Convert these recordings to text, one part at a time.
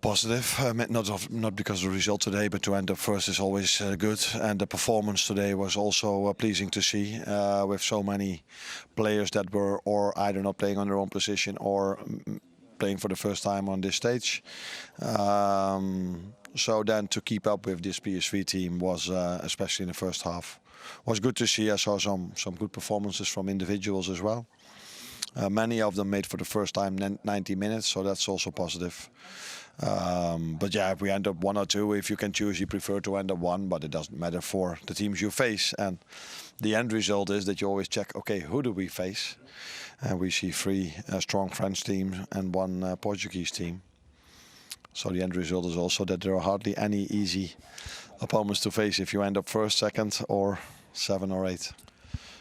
Positive, not because of the result today, but to end up first is always good. And the performance today was also pleasing to see, with so many players that were or either not playing on their own position or playing for the first time on this stage. So then to keep up with this PSV team was, especially in the first half, was good to see. I saw some good performances from individuals as well. Many of them made for the first time 90 minutes, so that's also positive. But yeah, if we end up 1 or 2, if you can choose, you prefer to end up 1, but it doesn't matter for the teams you face. And the end result is that you always check, okay, who do we face? And we see 3 strong French teams and 1 Portuguese team. So the end result is also that there are hardly any easy opponents to face if you end up first, second, or 7 or 8.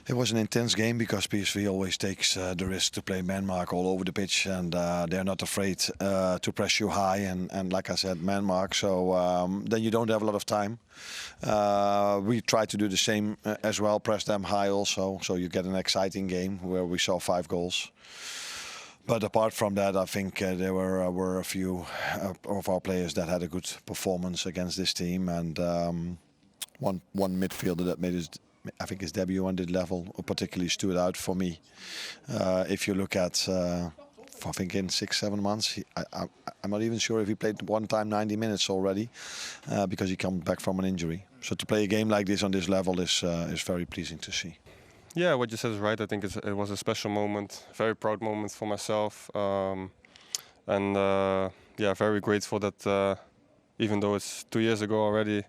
It was an intense game because PSV always takes the risk to play man-mark all over the pitch, and they're not afraid to press you high and like I said, man-mark. So then you don't have a lot of time. We try to do the same as well, press them high also, so you get an exciting game where we saw 5 goals. But apart from that, I think there were a few of our players that had a good performance against this team, and one midfielder that made his debut on this level particularly stood out for me. If you look at, I think in 6-7 months, I'm not even sure if he played one time 90 minutes already, because he comes back from an injury. So to play a game like this on this level is very pleasing to see. Yeah, what you said is right. I think it was a special moment, very proud moment for myself, and yeah, very grateful that even though it's 2 years ago already,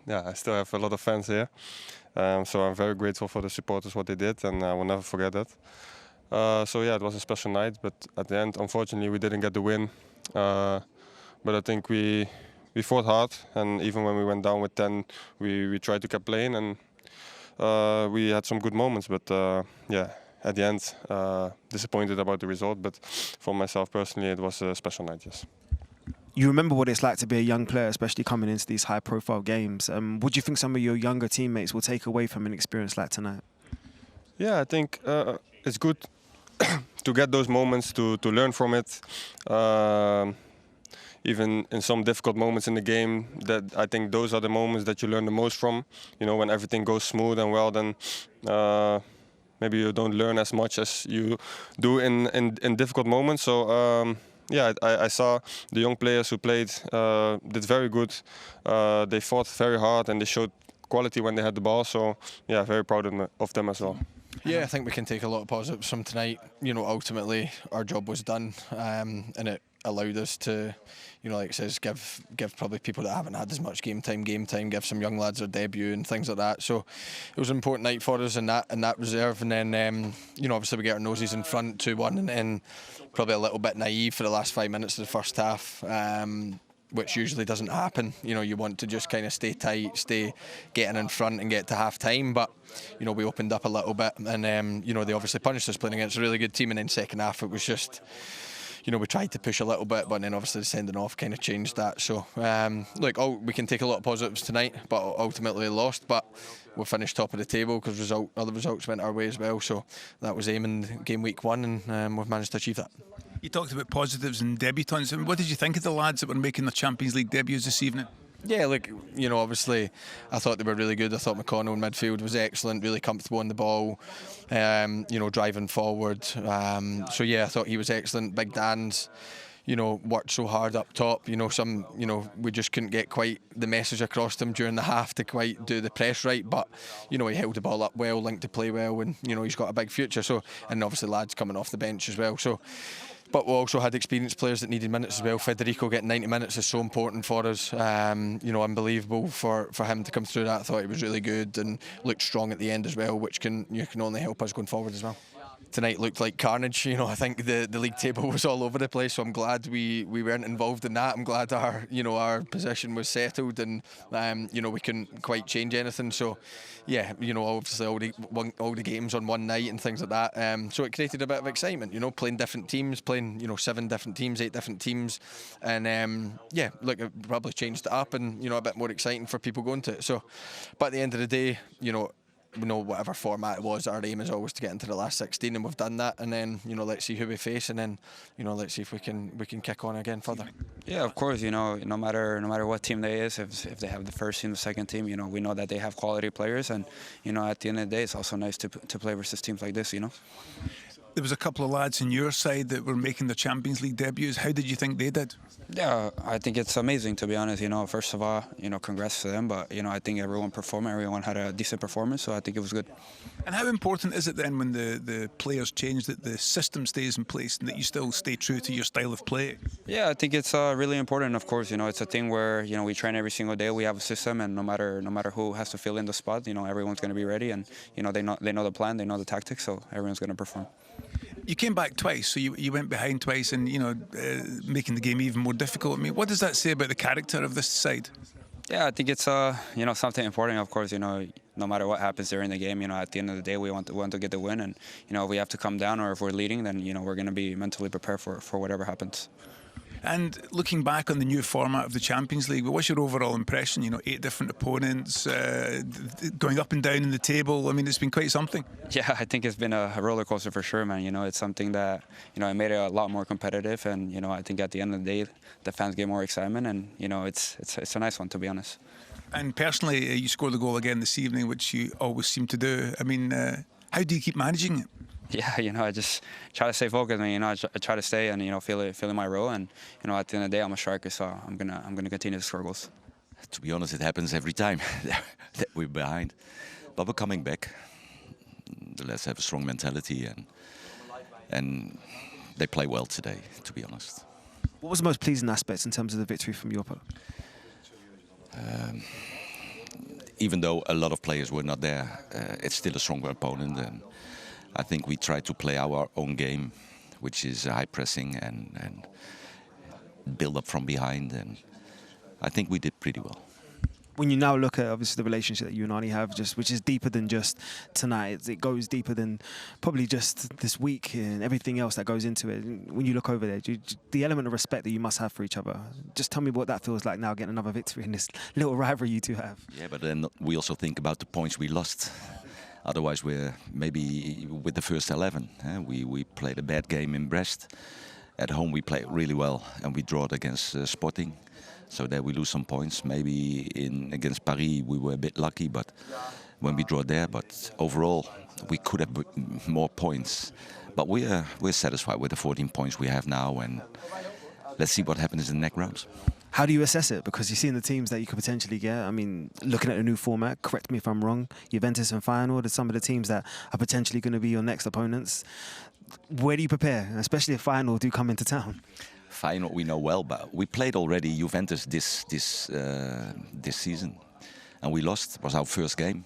yeah, I still have a lot of fans here. So I'm very grateful for the supporters, what they did, and I will never forget that. So yeah, it was a special night, but at the end, unfortunately, we didn't get the win. But I think we fought hard, and even when we went down with 10, we tried to keep playing, and we had some good moments. But yeah, at the end, disappointed about the result. But for myself personally, it was a special night, yes. You remember what it's like to be a young player, especially coming into these high-profile games. What do you think some of your younger teammates will take away from an experience like tonight? Yeah, I think it's good to get those moments, to learn from it. Even in some difficult moments in the game, that I think those are the moments that you learn the most from. You know, when everything goes smooth and well, then maybe you don't learn as much as you do in difficult moments. So. Yeah, I saw the young players who played did very good. They fought very hard and they showed quality when they had the ball. So yeah, very proud of them as well. Yeah, I think we can take a lot of positives from tonight. You know, ultimately our job was done, and it allowed us to, you know, like it says, give probably people that haven't had as much game time, give some young lads their debut and things like that. So it was an important night for us in that reserve. And then you know, obviously we get our noses in front 2-1, and then probably a little bit naive for the last 5 minutes of the first half. Which usually doesn't happen. You know, you want to just kind of stay tight, stay getting in front and get to half time. But, you know, we opened up a little bit, and, you know, they obviously punished us playing against a really good team. And then second half, it was just, you know, we tried to push a little bit, but then obviously the sending off kind of changed that. So, look, we can take a lot of positives tonight, but ultimately lost. But we finished top of the table because other results went our way as well. So that was aiming game week 1, and we've managed to achieve that. You talked about positives and debutants. What did you think of the lads that were making their Champions League debuts this evening? Yeah, look, you know, obviously I thought they were really good. I thought McConnell in midfield was excellent, really comfortable on the ball, you know, driving forward. So yeah, I thought he was excellent. Big Dan's, you know, worked so hard up top. You know, we just couldn't get quite the message across to him during the half to quite do the press right. But, you know, he held the ball up well, linked to play well, and, you know, he's got a big future. So, and obviously lads coming off the bench as well. So, but we also had experienced players that needed minutes as well. Federico getting 90 minutes is so important for us. You know, unbelievable for him to come through that. I thought he was really good and looked strong at the end as well, which can only help us going forward as well. Tonight looked like carnage. You know, I think the league table was all over the place, so I'm glad we weren't involved in that. I'm glad our position was settled, and you know, we couldn't quite change anything. So yeah, you know, obviously all the games on one night and things like that. So it created a bit of excitement. You know, playing different teams, playing 7 different teams, 8 different teams, and yeah, look, it probably changed it up and, you know, a bit more exciting for people going to it. So, but at the end of the day, you know, we know whatever format it was, our aim is always to get into the last 16, and we've done that. And then let's see who we face, and then let's see if we can kick on again further. Yeah, of course. No matter what team they is, if they have the first team, the second team, we know that they have quality players, and at the end of the day, it's also nice to play versus teams like this. There was a couple of lads on your side that were making their Champions League debuts. How did you think they did? Yeah, I think it's amazing, to be honest. First of all, congrats to them. But I think everyone performed. Everyone had a decent performance, so I think it was good. And how important is it then when the players change that the system stays in place and that you still stay true to your style of play? Yeah, I think it's really important. Of course, it's a thing where we train every single day. We have a system, and no matter who has to fill in the spot, everyone's going to be ready, and they know the plan, they know the tactics, so everyone's going to perform. You came back twice, so you went behind twice, and making the game even more difficult. I mean, what does that say about the character of this side? Yeah, I think it's something important. Of course, no matter what happens during the game, at the end of the day, we want to get the win, and if we have to come down or if we're leading, then we're going to be mentally prepared for whatever happens. And looking back on the new format of the Champions League, what's your overall impression? 8 different opponents, going up and down in the table. I mean, it's been quite something. Yeah, I think it's been a roller coaster for sure, man. It's something that it made it a lot more competitive, and I think at the end of the day, the fans get more excitement, and it's a nice one, to be honest. And personally, you scored the goal again this evening, which you always seem to do. I mean, how do you keep managing it? Yeah, I just try to stay focused, and I try to stay and feel in my role, and at the end of the day, I'm a striker, so I'm gonna continue to score goals. To be honest, it happens every time that we're behind, but we're coming back. The lads have a strong mentality, and they play well today. To be honest. What was the most pleasing aspects in terms of the victory from your part? Even though a lot of players were not there, it's still a stronger opponent, and I think we tried to play our own game, which is high pressing and build up from behind, and I think we did pretty well. When you now look at obviously the relationship that you and Arne have, which is deeper than just tonight, it goes deeper than probably just this week and everything else that goes into it. When you look over there, the element of respect that you must have for each other, just tell me what that feels like now, getting another victory in this little rivalry you two have. Yeah, but then we also think about the points we lost. Otherwise, we're maybe with the first 11. We played a bad game in Brest. At home, we played really well, and we drawed against Sporting. So there we lose some points. Maybe against Paris, we were a bit lucky, but when we draw there. But overall, we could have more points. But we're satisfied with the 14 points we have now, and let's see what happens in the next rounds. How do you assess it? Because you've seen the teams that you could potentially get. I mean, looking at the new format, correct me if I'm wrong, Juventus and Feyenoord are some of the teams that are potentially going to be your next opponents. Where do you prepare, especially if Feyenoord do come into town? Feyenoord we know well, but we played already Juventus this season, and we lost. It was our first game.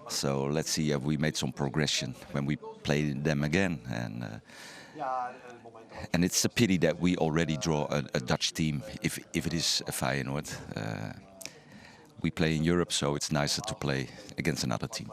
So let's see if we made some progression when we play them again. And it's a pity that we already draw a Dutch team, if it is a Feyenoord. We play in Europe, so it's nicer to play against another team.